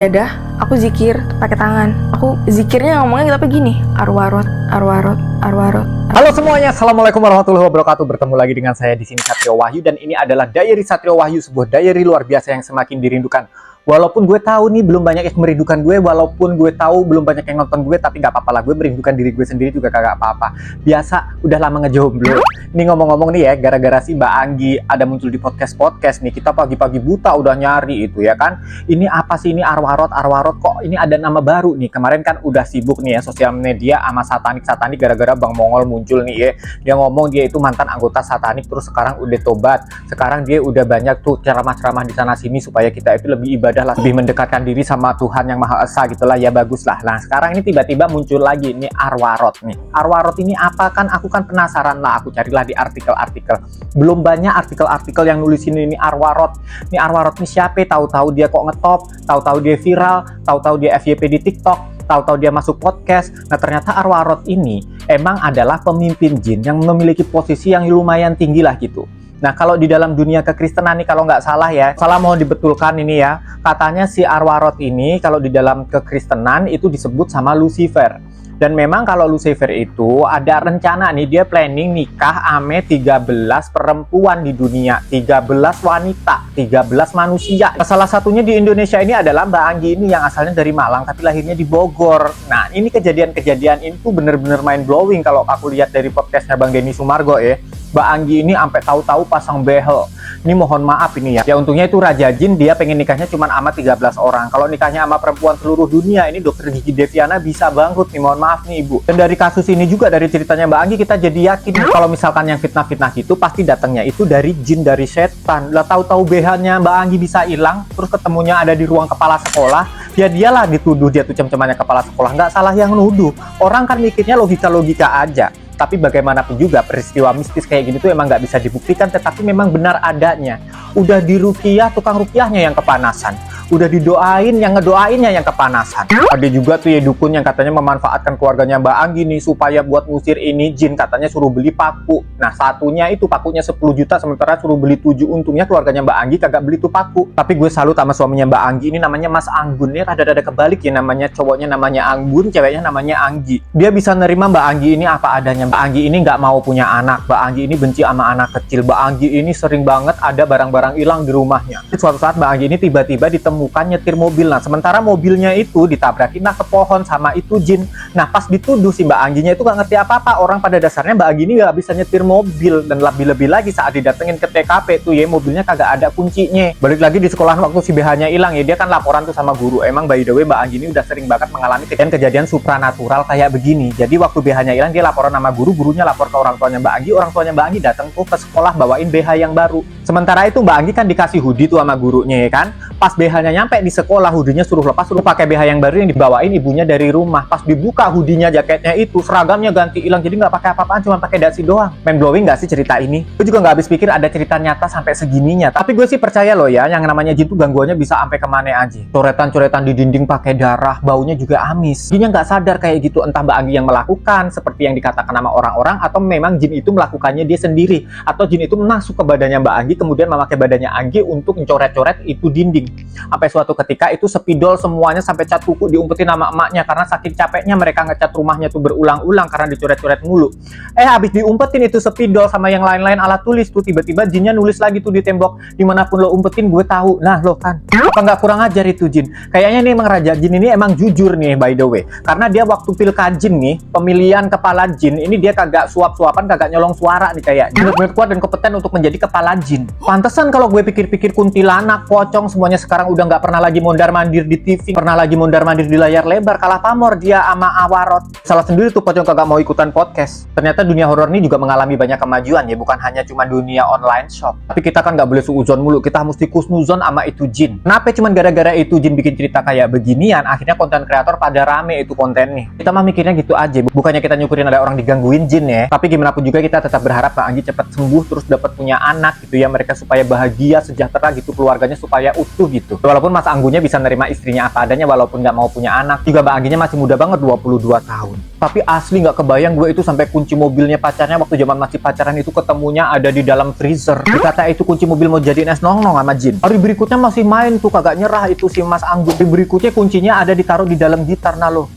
Ya dah, aku zikir pakai tangan. Aku zikirnya ngomongnya tapi gini, arwarot, arwarot, arwarot. Halo semuanya, assalamualaikum warahmatullahi wabarakatuh. Bertemu lagi dengan saya di sini Satrio Wahyu, dan ini adalah Diary Satrio Wahyu, sebuah diary luar biasa yang semakin dirindukan. Walaupun gue tahu nih belum banyak yang merindukan gue, walaupun gue tahu belum banyak yang nonton gue, tapi nggak apa-apa lah, gue merindukan diri gue sendiri juga kagak apa-apa. Biasa, udah lama ngejomblo. Ini ngomong-ngomong nih ya, gara-gara si Mbak Anggi ada muncul di podcast-podcast nih, kita pagi-pagi buta udah nyari itu ya kan. Ini apa sih ini arwarot kok ini ada nama baru nih. Kemarin kan udah sibuk nih ya sosial media sama satanik gara-gara Bang Mongol muncul nih ya. Dia ngomong dia itu mantan anggota satanik, terus sekarang udah tobat. Sekarang dia udah banyak tuh ceramah-ceramah di sana sini supaya kita itu lebih ibadah lah, lebih mendekatkan diri sama Tuhan yang Maha Esa gitulah ya, bagus lah. Nah sekarang ini tiba-tiba muncul lagi nih arwarot nih. Arwarot ini apa kan? Aku kan penasaran lah, aku carilah di artikel-artikel. Belum banyak artikel-artikel yang nulisin ini arwarot. Ini arwarot nih siapa? Tahu-tahu dia kok ngetop, tahu-tahu dia viral, tahu-tahu dia FYP di TikTok, tahu-tahu dia masuk podcast. Nah ternyata arwarot ini emang adalah pemimpin jin yang memiliki posisi yang lumayan tinggi lah gitu. Nah kalau di dalam dunia kekristenan nih, kalau nggak salah ya, salah mohon dibetulkan ini ya, katanya si arwarot ini kalau di dalam kekristenan itu disebut sama Lucifer. Dan memang kalau Lucifer itu ada rencana nih, dia planning nikah ame 13 perempuan di dunia, 13 wanita, 13 manusia. Salah satunya di Indonesia ini adalah Mbak Anggi ini yang asalnya dari Malang tapi lahirnya di Bogor. Nah ini kejadian-kejadian ini tuh bener-bener mind blowing kalau aku lihat dari podcastnya Bang Denny Sumargo ya. Mbak Anggi ini sampai tahu-tahu pasang behel. Ini mohon maaf ini ya. Ya untungnya itu Raja Jin, dia pengen nikahnya cuma sama 13 orang. Kalau nikahnya sama perempuan seluruh dunia, ini Dokter Gigi Deviana bisa bangkrut nih, mohon maaf nih Ibu. Dan dari kasus ini juga, dari ceritanya Mbak Anggi, kita jadi yakin kalau misalkan yang fitnah-fitnah itu pasti datangnya itu dari jin, dari setan. Lah tahu-tahu BH-nya Mbak Anggi bisa hilang, terus ketemunya ada di ruang kepala sekolah, ya dialah dituduh dia tuh cem-cemannya kepala sekolah. Nggak salah yang nuduh. Orang kan mikirnya logika-logika aja. Tapi bagaimanapun juga peristiwa mistis kayak gini tuh emang nggak bisa dibuktikan, tetapi memang benar adanya. Udah diruqyah, tukang ruqyahnya yang kepanasan. Udah didoain, yang ngedoainnya yang kepanasan. Ada juga tuh ya dukun yang katanya memanfaatkan keluarganya Mbak Anggi nih supaya buat ngusir ini jin, katanya suruh beli paku. Nah satunya itu pakunya 10 juta, sementara suruh beli 7. Untungnya keluarganya Mbak Anggi kagak beli tuh paku. Tapi gue salut sama suaminya Mbak Anggi ini, namanya Mas Anggun ya, rada-rada kebalik ya, namanya cowoknya namanya Anggun, ceweknya namanya Anggi. Dia bisa nerima Mbak Anggi ini apa adanya. Mbak Anggi ini nggak mau punya anak, Mbak Anggi ini benci sama anak kecil. Mbak Anggi ini sering banget ada barang-barang hilang di rumahnya. Suatu saat Mbak Anggi ini tiba-tiba ditemukan nyetir mobil. Nah sementara mobilnya itu ditabrakin lah ke pohon sama itu jin. Nah pas dituduh si Mbak Angginya itu gak ngerti apa-apa. Orang pada dasarnya Mbak Anggi ini gak bisa nyetir mobil. Dan lebih-lebih lagi saat didatengin ke TKP tuh ya, mobilnya kagak ada kuncinya. Balik lagi di sekolahan waktu si BH-nya hilang ya, dia kan laporan tuh sama guru. Emang by the way Mbak Anggi ini udah sering banget mengalami kejadian supranatural kayak begini. Jadi waktu BH-nya hilang dia laporan sama guru, gurunya lapor ke orang tuanya Mbak Anggi, orang tuanya Mbak Anggi datang tuh ke sekolah bawain BH yang baru. Sementara itu Mbak Anggi kan dikasih hoodie tuh sama gurunya ya kan. Pas BH-nya nyampe di sekolah, hoodie-nya suruh lepas, suruh pakai BH yang baru yang dibawain ibunya dari rumah. Pas dibuka hoodie-nya, jaketnya itu, seragamnya ganti hilang, jadi nggak pakai apa-apaan, cuma pakai dasi doang. Mind blowing nggak sih cerita ini? Gue juga nggak habis pikir ada cerita nyata sampai segininya. Tapi gue sih percaya loh ya, yang namanya jin tuh gangguannya bisa sampai kemana aja. Coretan-coretan di dinding pakai darah, baunya juga amis. Jinnya nggak sadar kayak gitu, entah Mbak Anggi yang melakukan seperti yang dikatakan sama orang-orang, atau memang jin itu melakukannya dia sendiri, atau jin itu masuk ke badannya Mbak Anggi, kemudian memakai badannya Anggi untuk mencoret-coret itu dinding. Sampai suatu ketika itu spidol semuanya sampai cat kuku diumpetin sama emaknya karena saking capeknya mereka ngecat rumahnya tuh berulang-ulang karena dicoret-coret mulu. Habis diumpetin itu spidol sama yang lain-lain alat tulis tuh, tiba-tiba jinnya nulis lagi tuh di tembok, dimanapun lo umpetin gue tahu. Nah lo kan, apa nggak kurang ajar itu jin? Kayaknya nih emang Raja Jin ini emang jujur nih by the way, karena dia waktu pilkajin nih, pemilihan kepala jin ini dia kagak suap-suapan, kagak nyolong suara nih, kayak bener-bener kuat dan kompeten untuk menjadi kepala jin. Pantesan kalau gue pikir-pikir kuntilanak, pocong semuanya sekarang udah nggak pernah lagi mondar-mandir di TV, pernah lagi mondar-mandir di layar lebar, kalah pamor dia sama Awarot. Salah sendiri tuh pocong kagak mau ikutan podcast. Ternyata dunia horor ini juga mengalami banyak kemajuan ya, bukan hanya cuma dunia online shop. Tapi kita kan nggak boleh suuzon mulu, kita mesti kusnuzon sama itu jin. Kenapa cuman gara-gara itu jin bikin cerita kayak beginian, akhirnya konten kreator pada rame itu konten nih. Kita mah mikirnya gitu aja, bukannya kita nyukurin ada orang diganggu digangguin jin ya. Tapi gimana pun juga kita tetap berharap Mbak Anggi cepat sembuh terus dapat punya anak gitu ya, mereka supaya bahagia, sejahtera gitu, keluarganya supaya utuh gitu. Walaupun Mas Anggunnya bisa nerima istrinya apa adanya walaupun nggak mau punya anak, juga Mbak Angginya masih muda banget, 22 tahun. Tapi asli nggak kebayang gue itu sampai kunci mobilnya pacarnya waktu zaman masih pacaran itu ketemunya ada di dalam freezer. Dikata itu kunci mobil mau jadiin es nong-nong sama jin. Hari berikutnya masih main tuh, kagak nyerah itu si Mas Anggun. Hari berikutnya kuncinya ada ditaruh di dalam gitar. Nah lo,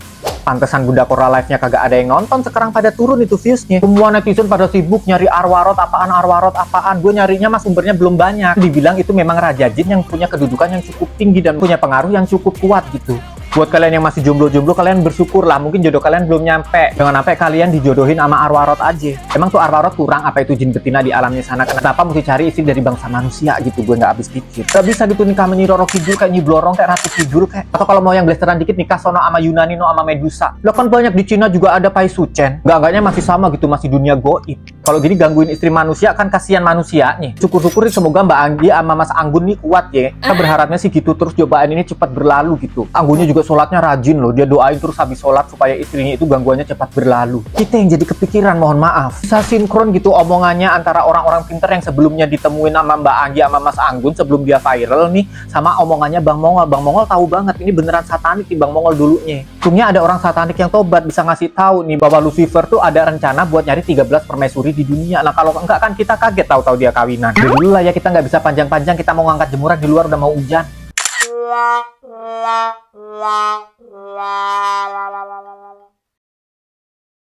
pantesan Bunda Kora live-nya kagak ada yang nonton, sekarang pada turun itu views-nya. Semua netizen pada sibuk nyari arwarot apaan. Gue nyarinya mas sumbernya belum banyak. Dibilang itu memang raja jin yang punya kedudukan yang cukup tinggi dan punya pengaruh yang cukup kuat gitu. Buat kalian yang masih jomblo-jomblo, kalian bersyukur lah, mungkin jodoh kalian belum nyampe. Jangan sampai kalian dijodohin sama arwarot aja. Emang tuh arwarot kurang apa itu jin betina di alamnya sana? Kenapa mesti cari istri dari bangsa manusia gitu? Gue nggak habis pikir. Gak bisa gitu nikah sama Nyi Roro Kidul kayak Nyi Blorong, kayak Ratu Kidul kayak. Atau kalau mau yang blasteran dikit nikah sono sama Yunani no sama Medusa. Lo kan banyak di Cina juga ada Pai Suchen. Enggaknya masih sama gitu, masih dunia goib. Kalau gini gangguin istri manusia kan kasihan manusianya. Syukur-syukur semoga Mbak Anggi sama Mas Anggun nih kuat ya. Kita berharapnya sih gitu, terus cobaan ini cepat berlalu gitu. Anggunnya juga sholatnya rajin loh, dia doain terus habis sholat supaya istrinya itu gangguannya cepat berlalu. Kita yang jadi kepikiran, mohon maaf. Bisa sinkron gitu omongannya antara orang-orang pinter yang sebelumnya ditemuin sama Mbak Anggi sama Mas Anggun sebelum dia viral nih, sama omongannya Bang Mongol. Bang Mongol tahu banget ini beneran satanik nih Bang Mongol dulunya. Untungnya ada orang satanik yang tobat bisa ngasih tahu nih bahwa Lucifer tuh ada rencana buat nyari 13 permaisuri di dunia. Nah kalau enggak kan kita kaget tahu-tahu dia kawinan. Dulu lah ya, kita nggak bisa panjang-panjang, kita mau ngangkat jemuran di luar udah mau hujan.